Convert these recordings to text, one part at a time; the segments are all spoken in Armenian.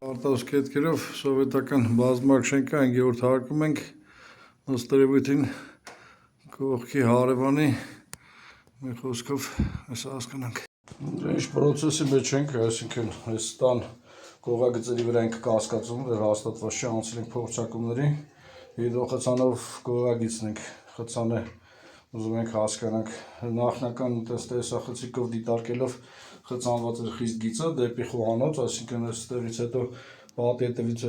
Արտահոսք հետքերով սովետական բազմակ շենքը 5-րդ հարկում ենք ըստ երևույթին կողքի հարևանի մի խոսքով այս հասկանանք։ Ինչ պրոցեսի մեջ ենք, այսինքն այս տան կողագծերի վրա ենք կասկածում, դեռ հաստատված չի, անցել ենք փորձարկումների, հիդրոխցանով կողագիծն ենք խցանը ուզում ենք հասկանանք, նախնական տեսախցիկով դիտարկելով խցանված էր խիստ գիծը դեպի խոհանոց, այսինքն այստեղից հետո պատի հետևից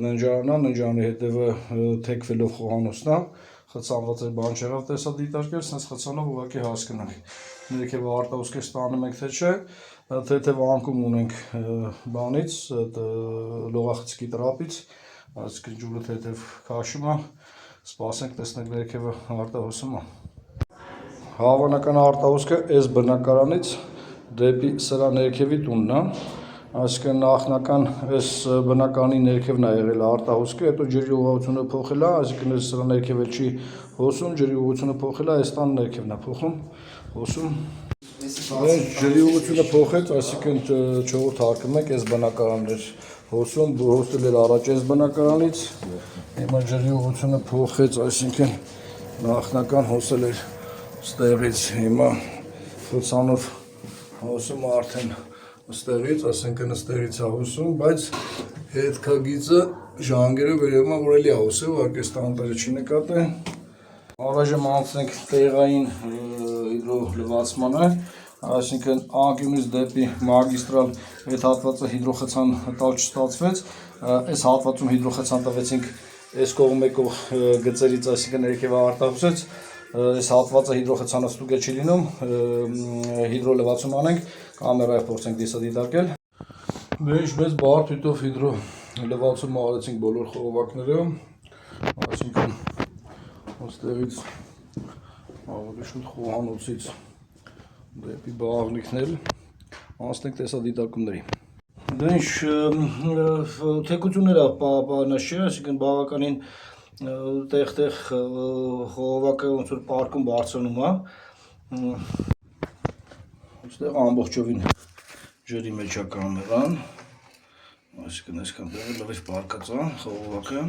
ննջարանն է, ննջարանի հետևը թեքվելով խոհանոցն է, խցանված էր բան չեղավ տեսա դիտարկել, sense խցանով ուղղակի հասկանանք։ Ներքևը արտահոսք ստանում ենք թե չէ, թեթև անկում ունենք բանից, լողախցիկի տրապից, այսինքն ջուրը թեթև քաշում է, սպասենք տեսնենք ներքևը արտահոսում է։ Հավանական արտահոսքը այս բնակարանից դեպի սրա ներքևի տունն է, այսինքն նախնական այս բնակարանի ներքևն է եղել արտահոսքը, հետո ջրի ուղղությունը փոխել է, այսինքն այս սրա ներքևը չի հոսում, ջրի ուղղությունը փոխել է, այս տան ներքևն է փոխում, հոսում։ Ջրի ուղղությունը փոխեց, այսինքն 4-րդ հարկում ենք այս բնակարանն էր հոսում, հոսել էր առաջ այս բնակարանից, հիմա ջրի ուղղությունը փոխեց, այսինքն նախնական հոսել էր ստեղից, հիմա խցանով հոսում արդեն ստեղից, ասենքն ստեղից է հոսում, բայց հետքագիծը ժանգերը վերևում է, որ էլի է հոսել, ուղղակի այս տանտերը չի նկատել։ Առայժմ անցնենք տեղային հիդրոլվացմանը, այսինքն անկյունից դեպի մագիստրալ այդ հատվածը հիդրոխցան տալ չստացվեց, այս հատվածում հիդրոխցան տվեցինք այս կողմ եկող գծերից, այսինքն ներքևը արտահոսեց, այս հատվածը հիդրոխցանը ստուգել չի լինում, հիդրոլվացում անենք, կամերայով փորձենք դիտարկել։ Դե ինչպես բարդույթով հիդրոլվացում արեցինք բոլոր խողովակները, այսինքն այստեղից ավելի շուտ խոհանոցից դեպի բաղնիքներ, անցնենք տեսադիտարկումների։ Դե ինչ թեկությունները պահպանած չէ, այսինքն բավականին տեղ-տեղ խողովակը ոնց որ պարկում բարձրանում է, այստեղ ամբողջովին ջրի մեջ է կամերան, այսինքն այսքան տեղը լրիվ պարկած է խողովակը։